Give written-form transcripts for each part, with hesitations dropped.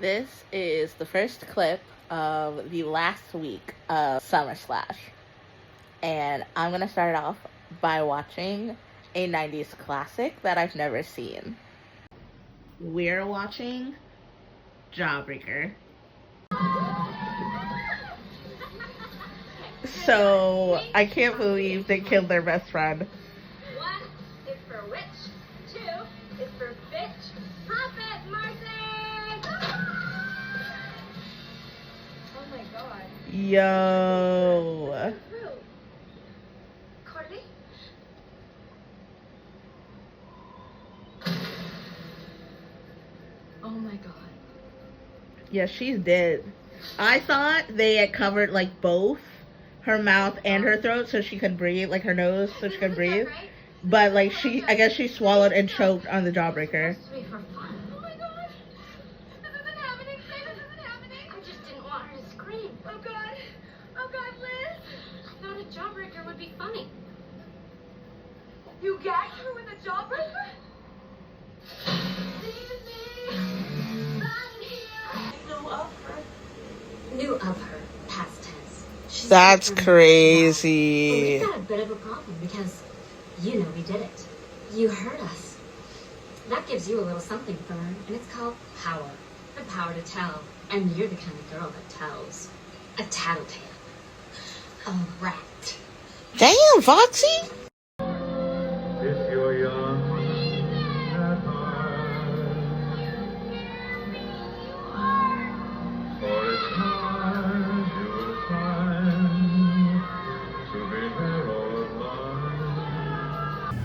This is the first clip of the last week of Summer Slash. And I'm going to start off by watching a 90s classic that I've never seen. We're watching Jawbreaker. So, I can't believe they killed their best friend. 1 is for witch, 2 is for bitch. Profit, Marcy! Oh my god. Yo. Courtney? Oh my god. Yeah, she's dead. I thought they had covered like both her mouth and her throat so she could breathe, like her nose so she could breathe. But like I guess she swallowed and choked on the Jawbreaker. Oh my god. This isn't happening. Say this isn't happening. I just didn't want her to scream. Oh god. Oh god, Liz. I thought a Jawbreaker would be funny. You gagged her with a Jawbreaker? Knew of her, past tense. She's That's crazy. But we've got a bit of a problem because you know we did it. You heard us. That gives you a little something, Fern, and it's called power. The power to tell. And you're the kind of girl that tells. A tattletale. A rat. Damn, Foxy. If you're young at heart, for it's time you will find to be hero of mine.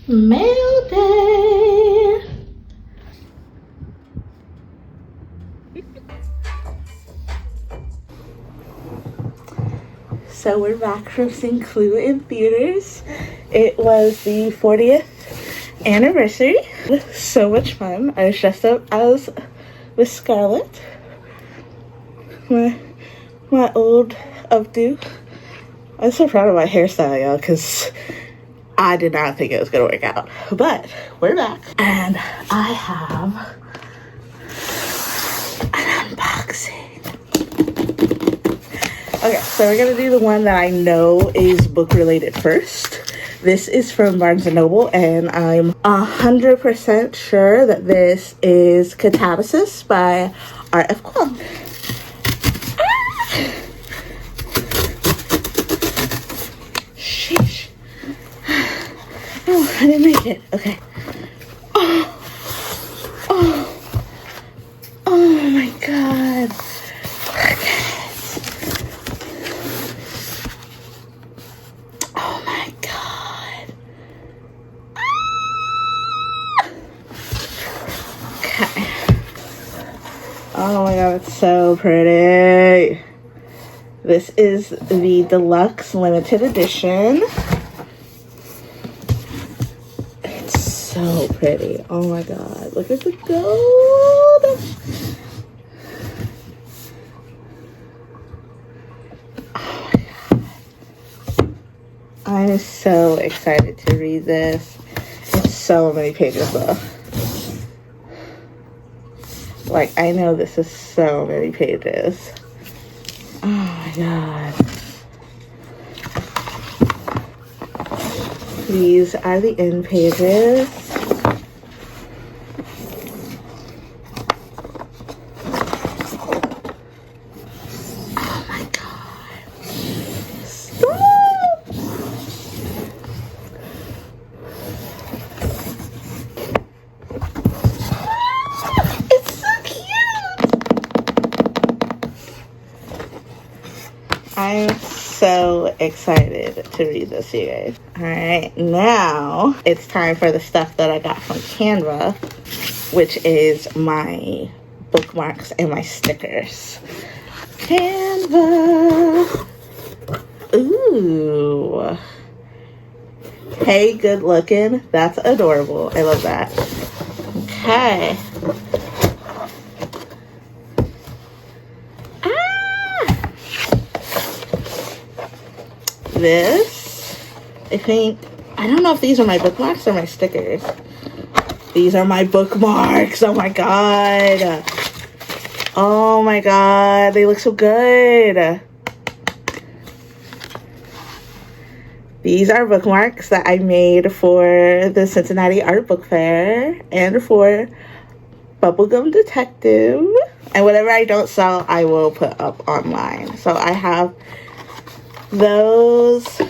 Mail day. So we're back from St. Clue in theaters. It was the 40th anniversary. So much fun. I was dressed up as Miss Scarlet. My old updo. I'm so proud of my hairstyle, y'all, because I did not think it was going to work out. But we're back. And I have an unboxing. Okay, so we're going to do the one that I know is book related first. This is from Barnes & Noble, and I'm 100% sure that this is Catabasis by R.F. Kuang. Sheesh. Oh, I didn't make it. Okay. Oh my god. Okay. Oh my god. Okay. Oh my god, it's so pretty. This is the deluxe limited edition. It's so pretty. Oh my god, look at the gold. Oh my god. I'm so excited to read this. It's so many pages though. Like, I know this is so many pages. Oh my god. These are the end pages. Oh my god. Stop! It's so cute! I'm so excited to read this, you guys. Alright, now it's time for the stuff that I got from Canva, which is my bookmarks and my stickers. Canva! Ooh. Hey, good looking. That's adorable. I love that. Okay. This, I think, I don't know if these are my bookmarks or my stickers. These are my bookmarks. Oh my god. Oh my god. They look so good. These are bookmarks that I made for the Cincinnati Art Book Fair and for Bubblegum Detective. And whatever I don't sell, I will put up online. So I have those.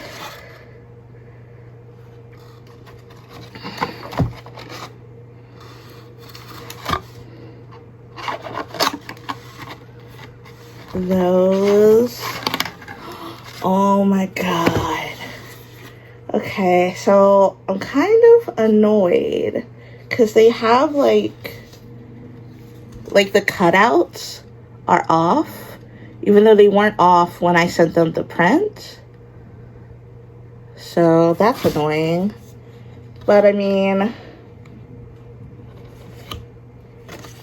Those. Oh my god. Okay, so I'm kind of annoyed because they have like the cutouts are off, even though they weren't off when I sent them the print. So that's annoying. But I mean,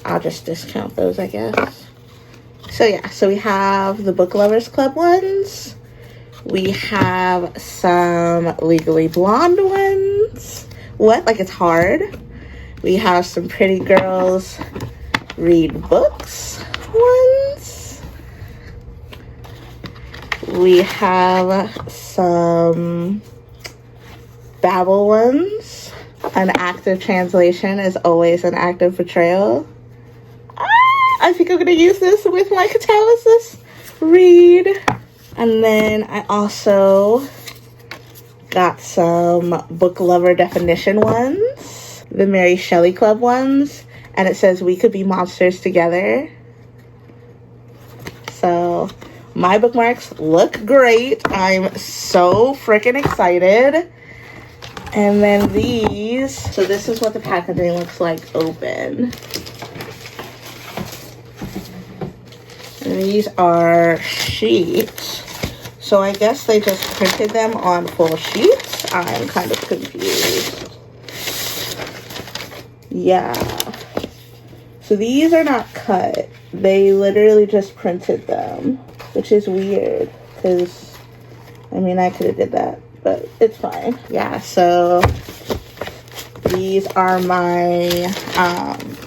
I'll just discount those, I guess. So yeah, so we have the Book Lovers Club ones. We have some Legally Blonde ones. What? Like it's hard? We have some Pretty Girls Read Books ones. We have some Babel ones. An active translation is always an active portrayal. I think I'm going to use this with my catalysis read. And then I also got some book lover definition ones. The Mary Shelley Club ones. And it says we could be monsters together. So my bookmarks look great. I'm so freaking excited. And then these. So this is what the packaging looks like open. And these are sheets. So I guess they just printed them on full sheets. I'm kind of confused. Yeah. So these are not cut. They literally just printed them, which is weird because, I mean, I could have did that, but it's fine. Yeah, so these are my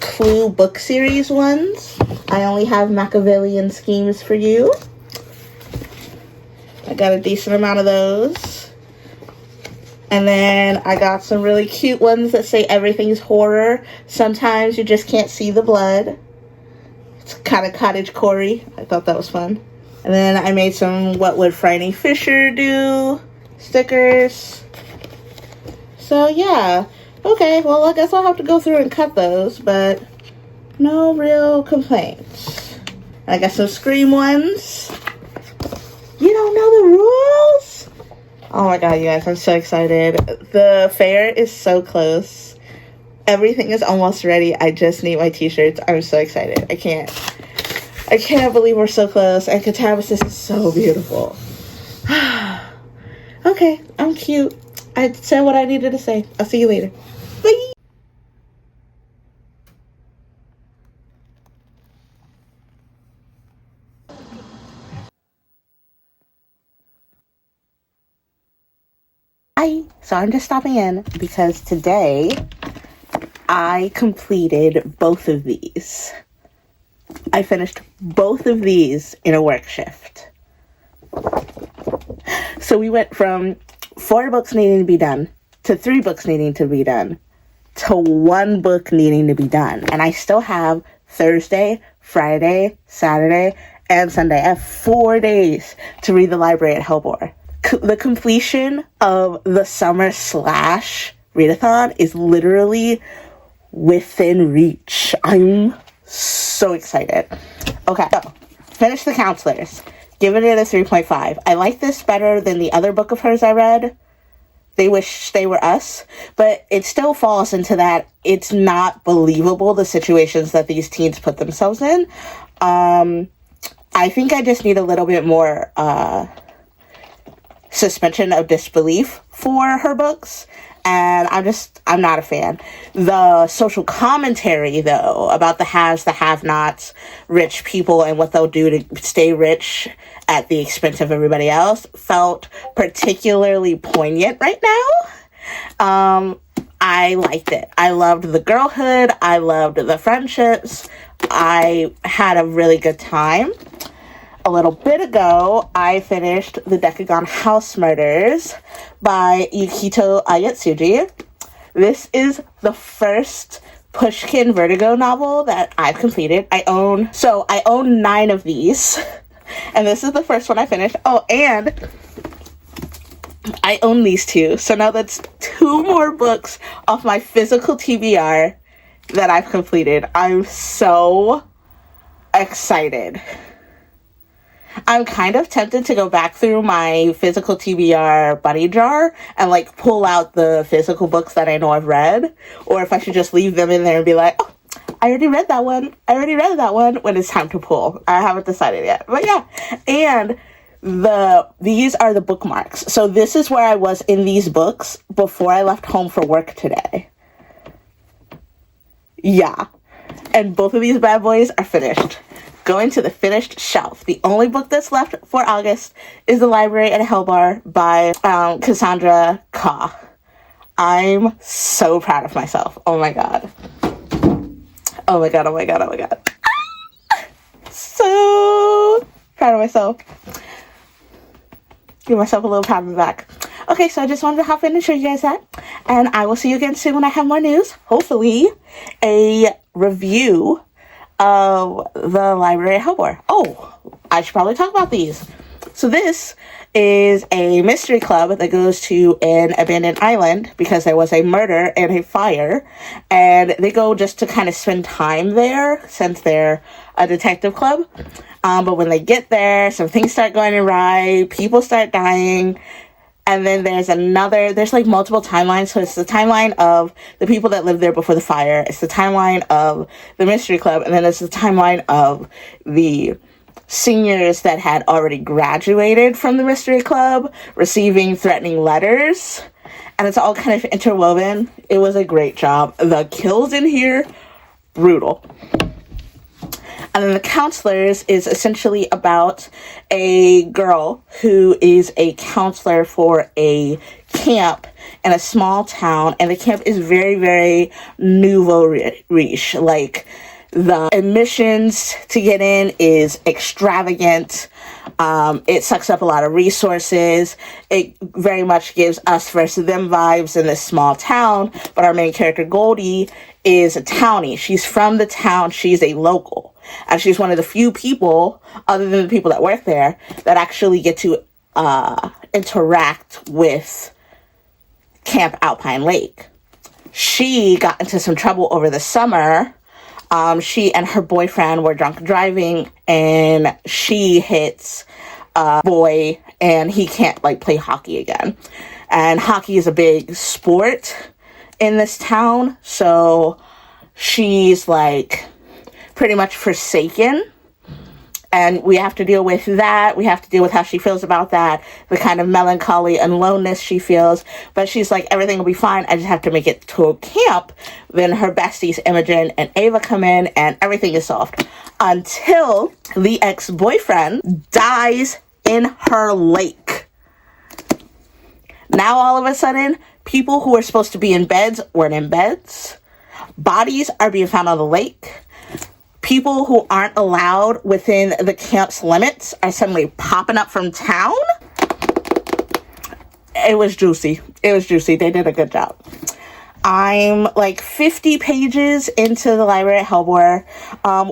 Clue book series ones. I only have Machiavellian Schemes for You. I got a decent amount of those. And then I got some really cute ones that say everything's horror. Sometimes you just can't see the blood. It's kind of cottage-core-y. I thought that was fun. And then I made some What Would Franny Fisher Do stickers. So yeah. Okay, well I guess I'll have to go through and cut those, but no real complaints. And I got some Scream ones. You don't know the rules? Oh my god, you guys, I'm so excited. The fair is so close. Everything is almost ready. I just need my t-shirts. I'm so excited. I can't believe we're so close. And Catabasis is so beautiful. Okay, I'm cute. I said what I needed to say. I'll see you later. Bye! Hi, so I'm just stopping in because today I completed both of these. I finished both of these in a work shift. So we went from 4 books needing to be done to 3 books needing to be done to 1 book needing to be done. And I still have Thursday, Friday, Saturday, and Sunday. I have 4 days to read the library at Hellbore. The completion of the summer / readathon is literally within reach. I'm so excited. Okay, so finish The Counselors. Giving it a 3.5. I like this better than the other book of hers I read, They Wish They Were Us, but it still falls into that it's not believable the situations that these teens put themselves in. I think I just need a little bit more suspension of disbelief for her books, and I'm not a fan. The social commentary, though, about the haves, the have-nots, rich people, and what they'll do to stay rich at the expense of everybody else, felt particularly poignant right now. I liked it. I loved the girlhood. I loved the friendships. I had a really good time. A little bit ago, I finished The Decagon House Murders by Yukito Ayatsuji. This is the first Pushkin Vertigo novel that I've completed. I own 9 of these, and this is the first one I finished. Oh, and I own these 2, so now that's 2 more books off my physical TBR that I've completed. I'm so excited. I'm kind of tempted to go back through my physical TBR bunny jar and like pull out the physical books that I know I've read, or if I should just leave them in there and be like, oh, I already read that one when it's time to pull. I haven't decided yet, but yeah. And these are the bookmarks. So this is where I was in these books before I left home for work today. Yeah. And both of these bad boys are finished. Going to the finished shelf. The only book that's left for August is The Library at Hellbar by Cassandra Kah. I'm so proud of myself. Oh my god. Oh my god, oh my god, oh my god. So proud of myself. Give myself a little pat on the back. Okay, so I just wanted to hop in and show you guys that. And I will see you again soon when I have more news. Hopefully, a review of The Library at Hellbar. Oh, I should probably talk about these. So this is a mystery club that goes to an abandoned island because there was a murder and a fire. And they go just to kind of spend time there since they're a detective club. But when they get there, some things start going awry. People start dying. And then there's like multiple timelines. So it's the timeline of the people that lived there before the fire. It's the timeline of the mystery club. And then it's the timeline of the seniors that had already graduated from the mystery club receiving threatening letters. And it's all kind of interwoven. It was a great job. The kills in here, brutal. And then The Counselors is essentially about a girl who is a counselor for a camp in a small town. And the camp is very, very nouveau riche. Like, the admissions to get in is extravagant. It sucks up a lot of resources. It very much gives us versus them vibes in this small town. But our main character, Goldie, is a townie. She's from the town. She's a local. And she's one of the few people, other than the people that work there, that actually get to interact with Camp Alpine Lake. She got into some trouble over the summer. She and her boyfriend were drunk driving, and she hits a boy, and he can't, like, play hockey again. And hockey is a big sport in this town, so she's, like, pretty much forsaken. And we have to deal with that. We have to deal with how she feels about that, the kind of melancholy and loneliness she feels. But she's like, everything will be fine. I just have to make it to a camp. Then her besties, Imogen and Ava, come in, and everything is solved. Until the ex-boyfriend dies in her lake. Now, all of a sudden, people who are supposed to be in beds weren't in beds. Bodies are being found on the lake. People who aren't allowed within the camp's limits are suddenly popping up from town. It was juicy. It was juicy. They did a good job. I'm like 50 pages into The Library at Hellbar.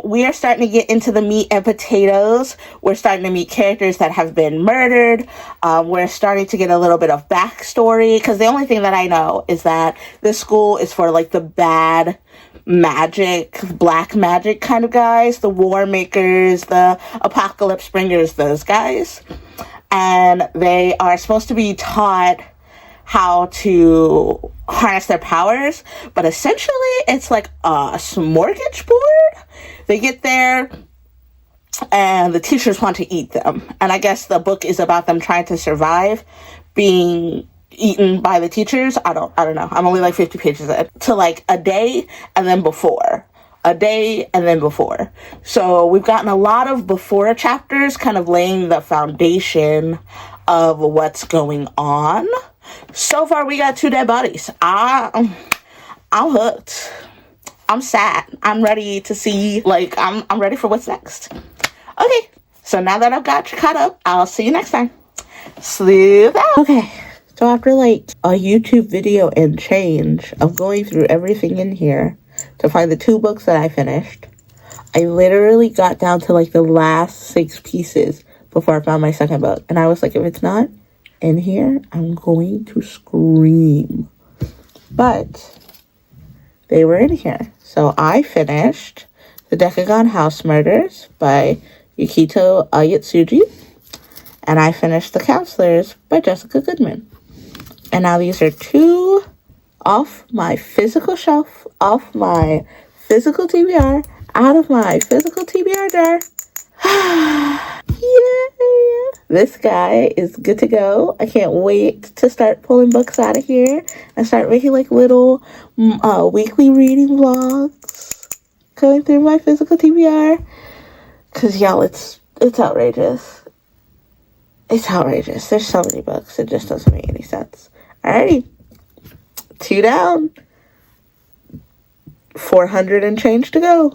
We are starting to get into the meat and potatoes. We're starting to meet characters that have been murdered. We're starting to get a little bit of backstory, because the only thing that I know is that this school is for like the bad magic, black magic kind of guys, the war makers, the apocalypse bringers, those guys. And they are supposed to be taught how to harness their powers, but essentially it's like a smorgasbord. They get there and the teachers want to eat them. And I guess the book is about them trying to survive being eaten by the teachers. I don't know. I'm only like 50 pages in. To like a day and then before. A day and then before. So we've gotten a lot of before chapters, kind of laying the foundation of what's going on. So far we got 2 dead bodies. I'm hooked. I'm sad. I'm ready to see, like, I'm ready for what's next. Okay, so now that I've got you caught up, I'll see you next time. Sleep out. Okay, so after like a YouTube video and change of going through everything in here to find the 2 books that I finished, I literally got down to like the last 6 pieces before I found my second book. And I was like, if it's not in here, I'm going to scream. But they were in here. So I finished The Decagon House Murders by Yukito Yatsuji. And I finished The Counselors by Jessica Goodman. And now these are 2 off my physical shelf, off my physical TBR, out of my physical TBR jar. Yay! This guy is good to go. I can't wait to start pulling books out of here and start making like little weekly reading vlogs going through my physical TBR. Cause y'all, it's outrageous. It's outrageous. There's so many books. It just doesn't make any sense. Alrighty. 2 down. 400 and change to go.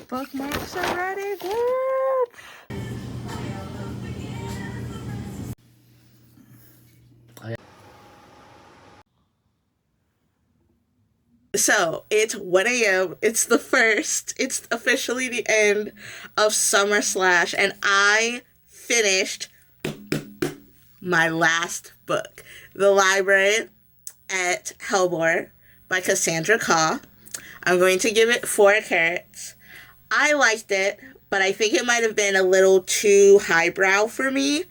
Bookmarks are ready, bitch. So it's 1 a.m. It's the first. It's officially the end of Summer Slash, and I finished my last book, The Library at Hellbore by Cassandra Kah. I'm going to give it 4 carats. I liked it, but I think it might have been a little too highbrow for me.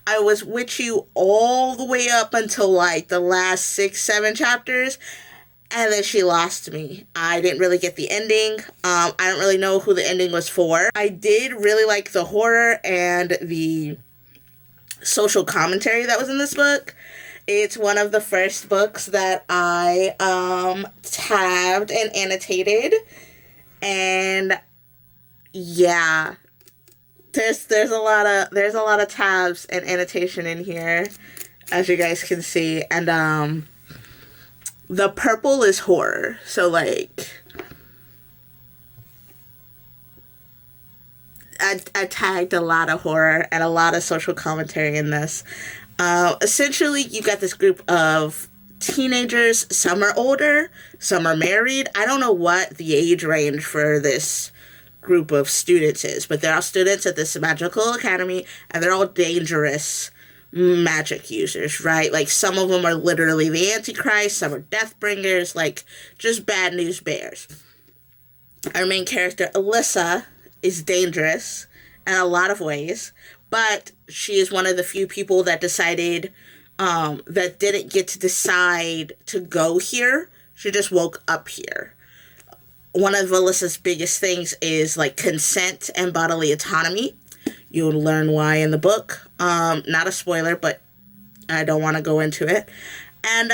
I was with you all the way up until like the last 6-7 chapters, and then she lost me. I didn't really get the ending. I don't really know who the ending was for. I did really like the horror and the social commentary that was in this book. It's one of the first books that I tabbed and annotated. And yeah, there's a lot of tabs and annotation in here, as you guys can see. And the purple is horror. So like I tagged a lot of horror and a lot of social commentary in this. Essentially, you got this group of teenagers. Some are older, some are married. I don't know what the age range for this group of students is, but they're all students at this magical academy, and they're all dangerous magic users, right? Like, some of them are literally the Antichrist, some are Deathbringers, like, just bad news bears. Our main character, Alyssa, is dangerous in a lot of ways, but she is one of the few people that decided, that didn't get to decide to go here. She just woke up here. One of Alyssa's biggest things is, like, consent and bodily autonomy. You'll learn why in the book. Not a spoiler, but I don't want to go into it. And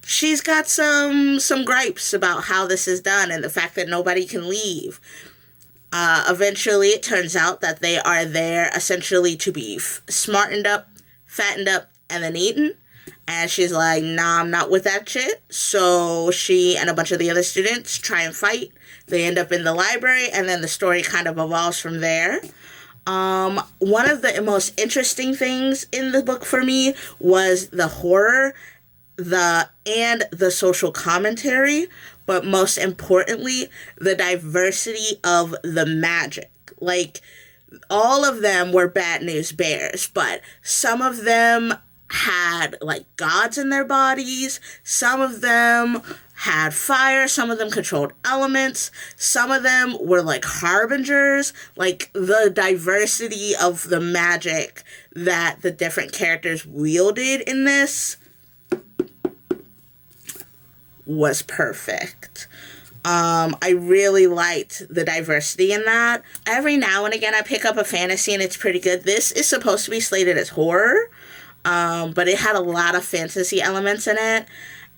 she's got some gripes about how this is done and the fact that nobody can leave. Eventually, it turns out that they are there essentially to be smartened up, fattened up, and then eaten. And she's like, nah, I'm not with that shit. So she and a bunch of the other students try and fight. They end up in the library, and then the story kind of evolves from there. One of the most interesting things in the book for me was the horror, and the social commentary, but most importantly, the diversity of the magic. Like, all of them were bad news bears, but some of them had, like, gods in their bodies. Some of them had fire. Some of them controlled elements. Some of them were, like, harbingers. Like, the diversity of the magic that the different characters wielded in this was perfect. I really liked the diversity in that. Every now and again, I pick up a fantasy and it's pretty good. This is supposed to be slated as horror, but it had a lot of fantasy elements in it.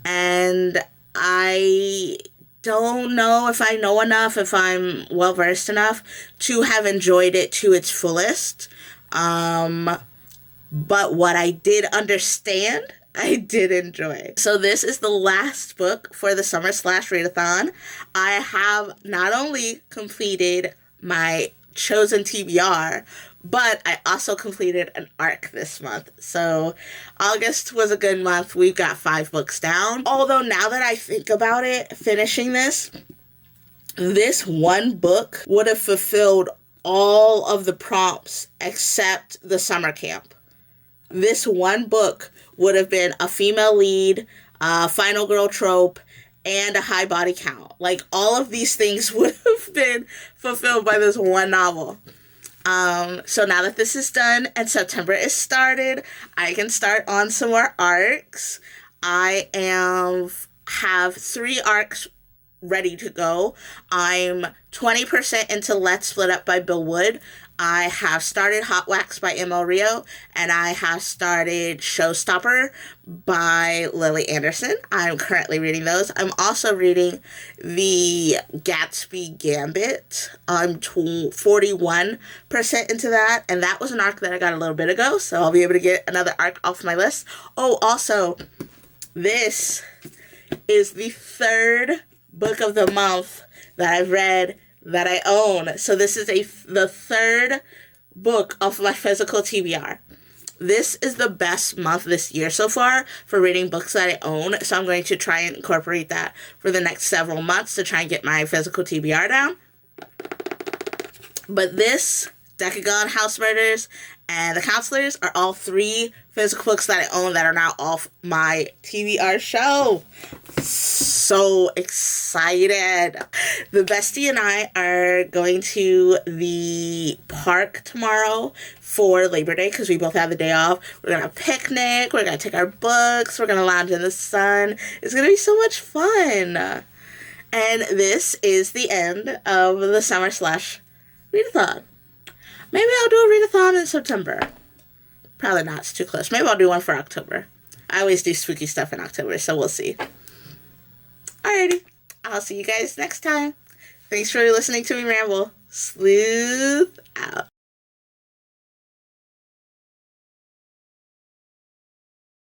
And I don't know if I know enough, if I'm well versed enough to have enjoyed it to its fullest. But what I did understand, I did enjoy. So this is the last book for the summer slash readathon. I have not only completed my chosen TBR, but I also completed an arc this month. So August was a good month. We've got 5 books down. Although now that I think about it, finishing this one book would have fulfilled all of the prompts except the summer camp. This one book would have been a female lead, final girl trope, and a high body count. Like, all of these things would have been fulfilled by this one novel. So now that this is done and September is started, I can start on some more arcs. I have 3 arcs ready to go. I'm 20% into Let's Split Up by Bill Wood. I have started Hot Wax by M.L. Rio, and I have started Showstopper by Lily Anderson. I'm currently reading those. I'm also reading the Gatsby Gambit. I'm 41% into that, and that was an arc that I got a little bit ago, so I'll be able to get another arc off my list. Oh, also, this is the 3rd book of the month that I've read that I own. So this is the 3rd book of my physical TBR. This is the best month this year so far for reading books that I own. So I'm going to try and incorporate that for the next several months to try and get my physical TBR down. But this, Decagon, House Murders, and The Counselors are all 3 physical books that I own that are now off my TBR show. So excited. The bestie and I are going to the park tomorrow for Labor Day because we both have the day off. We're going to picnic. We're going to take our books. We're going to lounge in the sun. It's going to be so much fun. And this is the end of the summer slash readathon. Maybe I'll do a readathon in September. Probably not. It's too close. Maybe I'll do one for October. I always do spooky stuff in October, so we'll see. Alrighty. I'll see you guys next time. Thanks for listening to me ramble. Sleuth